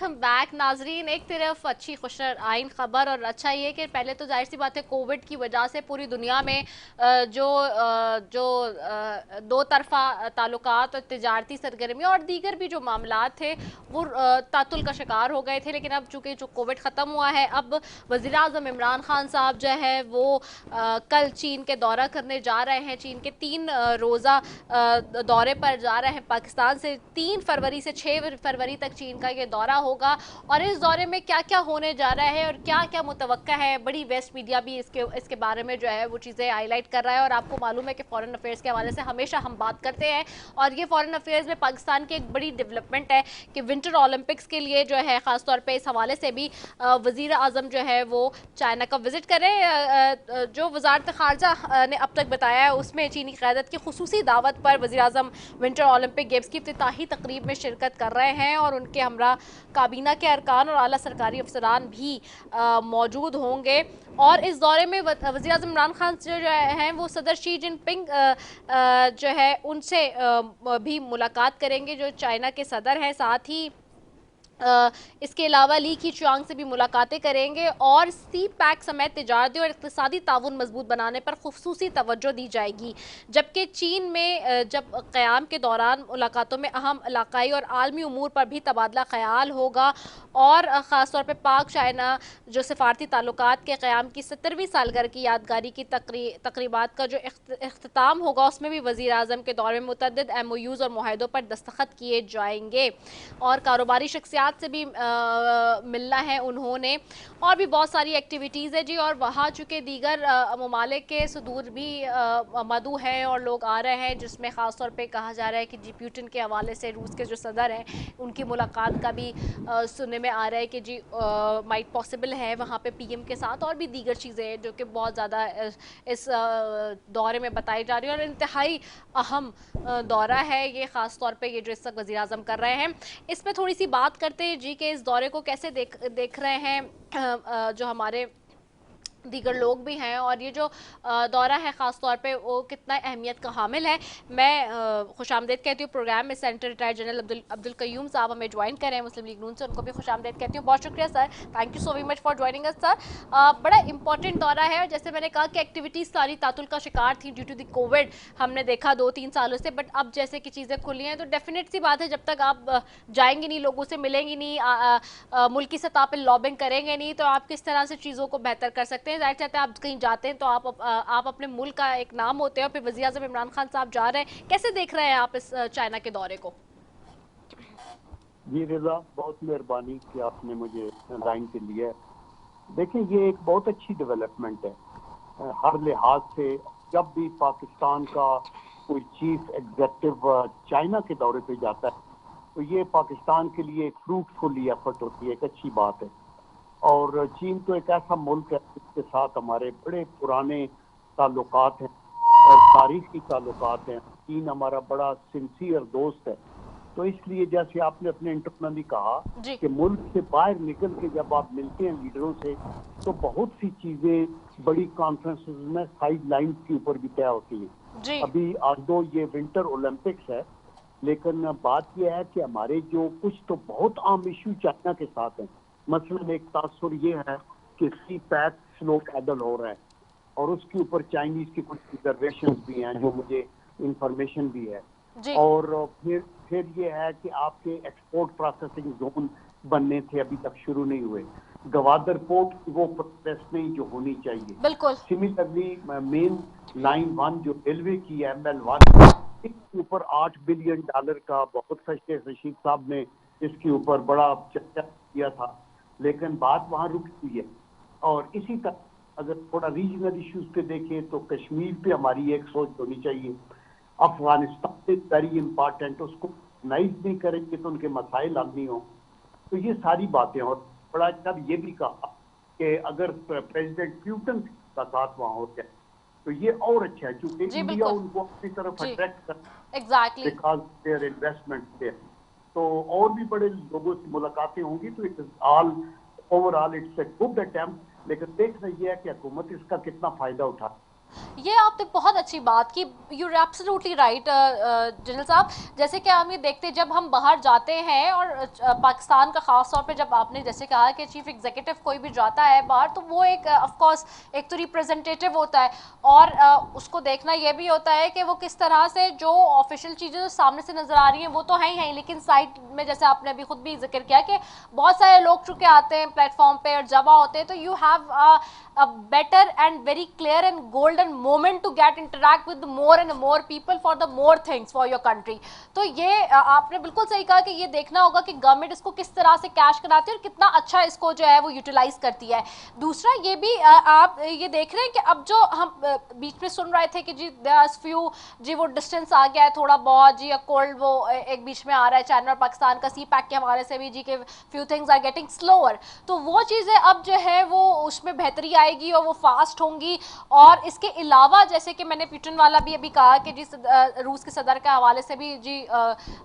Welcome back नाजरीन। एक तरफ अच्छी खुशर आइन खबर और अच्छा ये कि पहले तो जाहिर सी बात है कोविड की वजह से पूरी दुनिया में दो तरफा ताल्लुकात और तिजारती सरगर्मी और दीगर भी जो मामलात थे वो तातुल का शिकार हो गए थे। लेकिन अब चूंकि जो कोविड ख़त्म हुआ है, अब वज़ीर आज़म इमरान खान साहब जो है वो कल चीन के दौरा करने जा रहे हैं। चीन के 3 रोज़ा दौरे पर जा रहे हैं। पाकिस्तान से 3 फरवरी से 6 फरवरी तक चीन का ये दौरा होगा और इस दौरे में क्या क्या होने जा रहा है और क्या क्या मुतवक्का है, बड़ी वेस्ट मीडिया भी इसके बारे में जो है वो चीज़ें हाईलाइट कर रहा है। और आपको मालूम है कि फॉरेन अफेयर्स के हवाले से हमेशा हम बात करते हैं और ये फॉरेन अफेयर्स में पाकिस्तान की एक बड़ी डेवलपमेंट है कि विंटर ओलंपिक्स के लिए जो है ख़ासतौर पर इस हवाले से भी वज़ीर आज़म जो है वो चाइना का विजिट करें। जो वजारत ख़ारजा ने अब तक बताया है उसमें चीनी क़यादत की खुसूसी दावत पर वज़ीर आज़म विंटर ओलंपिक गेम्स की इफ्तिताही तकरीब में शिरकत कर रहे हैं और उनके हमरा काबीना के अरकान और आला सरकारी अफसरान भी मौजूद होंगे। और इस दौरे में वज़ीर आज़म इमरान खान जो हैं वो सदर शी जिनपिंग जो है उनसे भी मुलाकात करेंगे, जो चाइना के सदर हैं। साथ ही इसके अलावा ली खीचियांग से भी मुलाकातें करेंगे और सी पैक समेत तिजारती और इक़्तिसादी ताउन मजबूत बनाने पर खुसूसी तवज्जो दी जाएगी। जबकि चीन में जब क़याम के दौरान मुलाकातों में अहम इलाकाई और आलमी उमूर पर भी तबादला ख्याल होगा और ख़ास तौर पर पाक चाइना जो सिफारती ताल्लुकात के क़याम की 70वीं सालगिरह की यादगारी की तकरीबात का जो इख्तिताम होगा उसमें भी वज़ीर आज़म के दौरे में मुतअद्दिद MOUs और मुआहदों पर दस्तखत किए जाएंगे और कारोबारी शख्सियात से भी मिलना है उन्होंने। और भी बहुत सारी एक्टिविटीज़ है जी। और वहाँ चूँकि दीगर ममालिक के सदूर भी मदऊ हैं और लोग आ रहे हैं, जिसमें ख़ास तौर पे कहा जा रहा है कि जी प्यूटिन के हवाले से रूस के जो सदर हैं उनकी मुलाकात का भी सुनने में आ रहा है कि जी माइट पॉसिबल है वहाँ पे PM के साथ। और भी दीगर चीज़ें हैं जो कि बहुत ज़्यादा इस दौरे में बताई जा रही है और इंतहाई अहम दौरा है ये, ख़ास तौर पे ये जो इस वक्त वज़ीर आज़म कर रहे हैं। इस पर थोड़ी सी बात करते हैं जी कि इस दौरे को कैसे देख रहे हैं जो हमारे दीगर लोग भी हैं और ये जो दौरा है ख़ास तौर पे वो कितना अहमियत का हामिल है। मैं खुशामदीद कहती हूँ प्रोग्राम में center retired general Abdul Qayyum साहब हमें ज्वाइन करें मुस्लिम लीग नून से, उनको भी खुशामदीद कहती हूँ। बहुत शुक्रिया sir, thank you so very much for joining us sir. बड़ा इंपॉर्टेंट दौरा है और जैसे मैंने कहा कि एक्टिविटीज़ सारी तातुल का शिकार थी ड्यू टू द कोविड, हमने देखा 2-3 सालों से। बट अब जैसे कि चीज़ें खुली हैं तो डेफिनेट सी बात है जब तक आप जाएंगे नहीं, लोगों से मिलेंगे नहीं, मुल्की सतह पर लॉबिंग करेंगे नहीं, तो आप किस तरह से चीज़ों को बेहतर कर सकते हैं। जाहिर चाहते हैं आप कहीं जाते हैं तो आप अपने मुल्क का एक नाम होते हैं और फिर वज़ीर आज़म इमरान खान साहब जा रहे हैं, कैसे देख रहे हैं आप इस चाइना के दौरे को? जी रिजा, बहुत मेहरबानी कि आपने मुझे लाइन के लिए। देखिए, ये एक बहुत अच्छी डेवलपमेंट है हर लिहाज से। जब भी पाकिस्तान का कोई चीफ एग्जीक्यूटिव चाइना के दौरे पे जाता है तो ये पाकिस्तान के लिए एक फ्रूटफुल एफर्ट होती है, एक अच्छी बात है। और चीन तो एक ऐसा मुल्क है जिसके साथ हमारे बड़े पुराने ताल्लुकात हैं और तारीखी ताल्लुकात हैं। चीन हमारा बड़ा सिंसियर दोस्त है। तो इसलिए जैसे आपने अपने इंटरव्यू में भी कहा कि मुल्क से बाहर निकल के जब आप मिलते हैं लीडरों से तो बहुत सी चीजें बड़ी कॉन्फ्रेंसेस में साइड लाइन्स के ऊपर भी तय होती हैं। अभी आज दो ये विंटर ओलंपिक्स है, लेकिन बात यह है कि हमारे जो कुछ तो बहुत आम इशू चाइना के साथ हैं। मसलन एक तासुर ये है कि सी पैक स्लो पैदल हो रहा है और उसके ऊपर चाइनीज की कुछ रिजर्वेशन भी हैं जो मुझे इंफॉर्मेशन भी है। और फिर ये है कि आपके एक्सपोर्ट प्रोसेसिंग जोन बनने थे, अभी तक शुरू नहीं हुए। गवादर पोर्ट की वो प्रोसेस नहीं जो होनी चाहिए। बिल्कुल। सिमिलरली मेन लाइन 1 जो रेलवे की है ML1, इसके ऊपर $8 बिलियन का बहुत फैसले रशीद साहब ने इसके ऊपर बड़ा चर्चा किया था, लेकिन बात वहां रुकी हुई है। और इसी तरह अगर थोड़ा रीजनल इश्यूज पे देखें तो कश्मीर पे हमारी एक सोच होनी चाहिए। अफगानिस्तान इज वेरी इंपॉर्टेंट, उसको नाइज नहीं करेंगे तो उनके मसाइल हल नहीं हो। तो ये सारी बातें। और बड़ा अच्छा ये भी कहा कि अगर प्रेसिडेंट प्यूटन का साथ वहां हो जाए तो ये और अच्छा है, क्योंकि इंडिया उनको अपनी तरफ अट्रैक्ट कर बिकॉज देयर इन्वेस्टमेंट देयर। तो और भी बड़े लोगों से मुलाकातें होंगी तो it all overall it's a good attempt. लेकिन देखना यह है कि हुकूमत इसका कितना फायदा उठा। ये आपने बहुत अच्छी बात की, you are absolutely right general साहब। जैसे कि हम ये देखते हैं जब हम बाहर जाते हैं और पाकिस्तान का खास तौर पे जब आपने जैसे कहा कि चीफ एग्जीक्यूटिव कोई भी जाता है बाहर तो वो एक ऑफ कोर्स एक तो रिप्रेजेंटेटिव होता है और उसको देखना ये भी होता है कि वो किस तरह से जो ऑफिशियल चीज़ें जो सामने से नजर आ रही हैं वो तो है ही है, लेकिन साइड में जैसे आपने अभी खुद भी जिक्र किया कि बहुत सारे लोग चुके आते हैं प्लेटफॉर्म पे और जमा होते हैं, तो you have a better and very clear and golden moment to get interact with more and more people for the more things for your country। तो ये आपने बिल्कुल सही कहा कि ये देखना होगा कि गवर्नमेंट इसको किस तरह से कैश कराती है और कितना अच्छा इसको जो है वो यूटिलाइज करती है। दूसरा ये भी आप ये देख रहे हैं कि अब जो हम बीच में सुन रहे थे कि जी फ्यू जी वो डिस्टेंस आ गया है थोड़ा बहुत जी, कोल्ड वो एक बीच में आ रहा है चाइना और पाकिस्तान का सी पैक के हवाले से भी जी के few things are getting slower, तो वो चीज़ें अब जो है वो उसमें बेहतरी आएगी और वो फास्ट होंगी। और इसके अलावा जैसे कि मैंने प्यूटन वाला भी अभी कहा कि जी रूस के सदर के हवाले से भी जी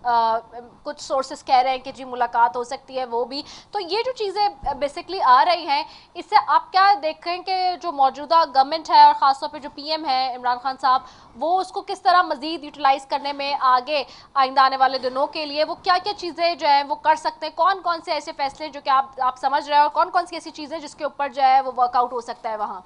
कुछ सोर्सेस कह रहे हैं कि जी मुलाकात हो सकती है वो भी। तो ये जो चीज़ें बेसिकली आ रही हैं इससे आप क्या देख रहे हैं कि जो मौजूदा गवर्नमेंट है और ख़ासतौर पर जो पीएम है इमरान खान साहब वो उसको किस तरह मज़ीद यूटिलाइज करने में आगे आइंदा आने वाले दिनों के लिए वो क्या क्या चीज़ें जो है वो कर सकते हैं, कौन कौन से ऐसे फैसले जो कि आप समझ रहे हो और कौन कौन सी ऐसी चीज़ें जिसके ऊपर जो है वो वर्कआउट हो सकता है वहाँ?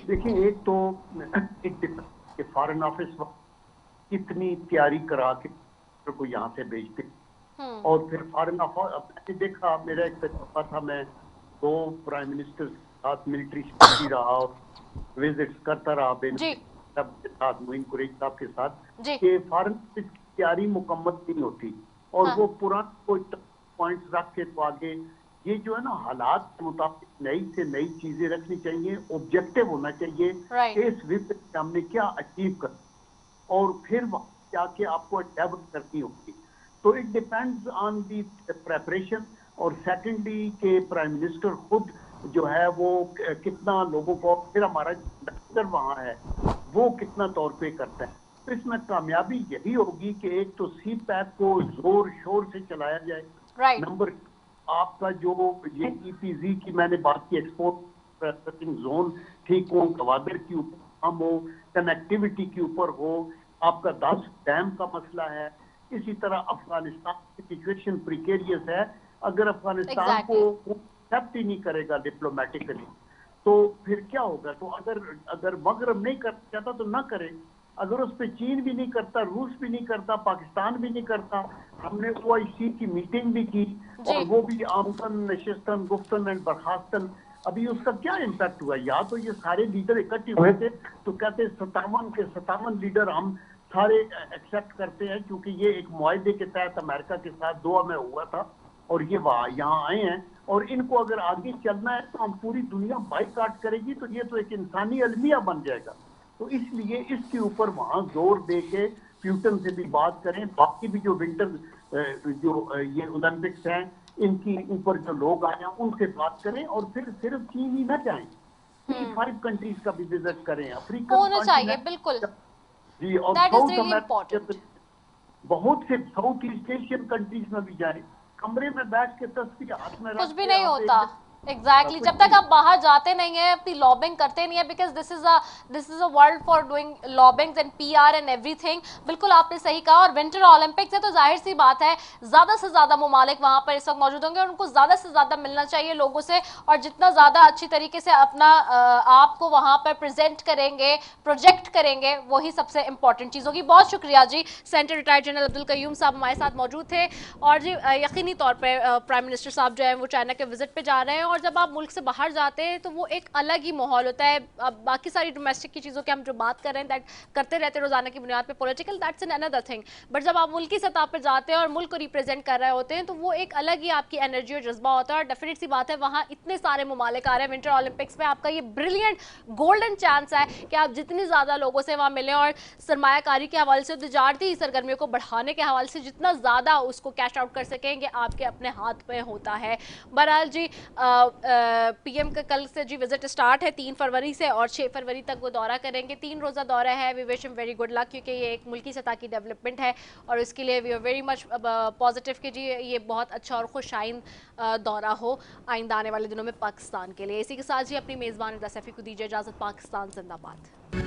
देखिए, एक तो एक फॉरेन ऑफिस कितनी तैयारी करा के को यहाँ से भेजते और फिर फॉरेन ऑफिस मैंने देखा, मेरा एक तजुर्बा था, मैं 2 प्राइम मिनिस्टर साथ मिलिट्री सेक्रेटरी रहा और विजिट्स करता रहा के साथ, मोइन कुरैशी साहब के साथ, कि फॉरेन ऑफिस की तैयारी मुकम्मल नहीं होती और वो पुराने कोई पॉइंट्स रख के तो आगे ये जो है ना हालात के मुताबिक नई से नई चीजें रखनी चाहिए, ऑब्जेक्टिव होना चाहिए कि इस विपद में हमने क्या अचीव कर और फिर जाके आपको अडेप्ट करनी होगी। तो it depends on the preparation और सेकेंडली के प्राइम मिनिस्टर खुद जो है वो कितना लोगों को, फिर हमारा डॉक्टर वहाँ है वो कितना तौर पे करता है। तो इसमें कामयाबी यही होगी कि एक तो सी पैक को जोर शोर से चलाया जाए, नंबर आपका जो ये ईपीजी की मैंने बात की, एक्सपोर्ट प्रोसेसिंग जोन ठीक हो, गवादर के ऊपर काम हो, कनेक्टिविटी के ऊपर हो, आपका 10 डैम का मसला है, इसी तरह अफगानिस्तान की सिचुएशन प्रिकेरियस है। अगर अफगानिस्तान को एक्सेप्ट ही नहीं करेगा डिप्लोमेटिकली तो फिर क्या होगा? तो अगर मगरब नहीं कर चाहता तो ना करे, अगर उस पर चीन भी नहीं करता, रूस भी नहीं करता, पाकिस्तान भी नहीं करता, हमने OIC की मीटिंग भी की और वो भी आमतन नशिस्तन गुफ्तन एंड बर्खास्तन, अभी उसका क्या इम्पैक्ट हुआ? या तो ये सारे लीडर इकट्ठे हुए थे तो कहते 57 के 57 लीडर हम सारे एक्सेप्ट करते हैं क्योंकि ये एक मुआहदे के तहत अमेरिका के साथ दोहा में हुआ था और ये यहाँ आए हैं और इनको अगर आगे चलना है तो हम पूरी दुनिया बाइकाट करेगी, तो ये तो एक इंसानी अलमिया बन जाएगा। तो इसलिए इसके ऊपर वहां जोर दे के प्यूटन से भी बात करें, बाकी भी जो विंटर जो ये ओलंपिक्स हैं इनकी ऊपर जो लोग आए हैं उनसे बात करें और फिर सिर्फ चीन ही ना जाएं, 5 कंट्रीज का भी विजिट करें, अफ्रीका होना चाहिए बिल्कुल जी, और साउथ अमेरिका बहुत से साउथ ईस्ट एशियन कंट्रीज में भी जाएं, कमरे में बैठ के तस्वीर हाथ में कुछ भी नहीं होता। एग्जैक्टली जब तक आप बाहर जाते नहीं है अपनी लॉबिंग करते नहीं है, because this is a world for doing lobbyings and PR and everything. बिल्कुल आपने सही कहा। और विंटर ओलंपिक्स है तो जाहिर सी बात है ज़्यादा से ज़्यादा ममालिक वहाँ पर इस वक्त मौजूद होंगे और उनको ज़्यादा से ज़्यादा मिलना चाहिए लोगों से, और जितना ज़्यादा अच्छी तरीके से अपना आप को वहाँ पर प्रेजेंट करेंगे, प्रोजेक्ट करेंगे, वही सबसे इंपॉर्टेंट चीज़ होगी। बहुत शुक्रिया जी। Center retired general Abdul Qayyum साहब हमारे साथ मौजूद थे। और जी यकीनी तौर पर प्राइम मिनिस्टर साहब जो है वो चाइना के विजिट पर जा रहे हैं और जब आप मुल्क से बाहर जाते हैं तो वो एक अलग ही माहौल होता है। अब बाकी सारी डोमेस्टिक की चीज़ों की हम जो बात कर रहे हैं दैट करते रहते हैं रोजाना की बुनियाद पे, political that's an another thing, but जब आप मुल्की सतह पर जाते हैं और मुल्क को रिप्रेजेंट कर रहे होते हैं तो वो एक अलग ही आपकी एनर्जी और जज्बा होता है। और डेफिनेट सी बात है वहाँ इतने सारे ममालिक आ रहे हैं विंटर ओलंपिक्स में, आपका ये ब्रिलियंट गोल्डन चांस है कि आप जितनी ज़्यादा लोगों से वहाँ मिलें और सरमायाकारी के हवाले से, तजारती सरगर्मियों को बढ़ाने के हवाले से जितना ज़्यादा उसको कैश आउट कर सकेंगे आपके अपने हाथ में होता है। बहरहाल जी पीएम का कल से जी विजिट स्टार्ट है 3 फरवरी से और 6 फरवरी तक वो दौरा करेंगे। 3 रोज़ा दौरा है। We wish him very good luck, क्योंकि ये एक मुल्की सतह की डेवलपमेंट है और इसके लिए we are very much positive कि जी ये बहुत अच्छा और खुशाइन दौरा हो आइंदा आने वाले दिनों में पाकिस्तान के लिए। इसी के साथ जी अपनी मेज़बान सैफी को दीजिए इजाज़त। पाकिस्तान जिंदाबाद।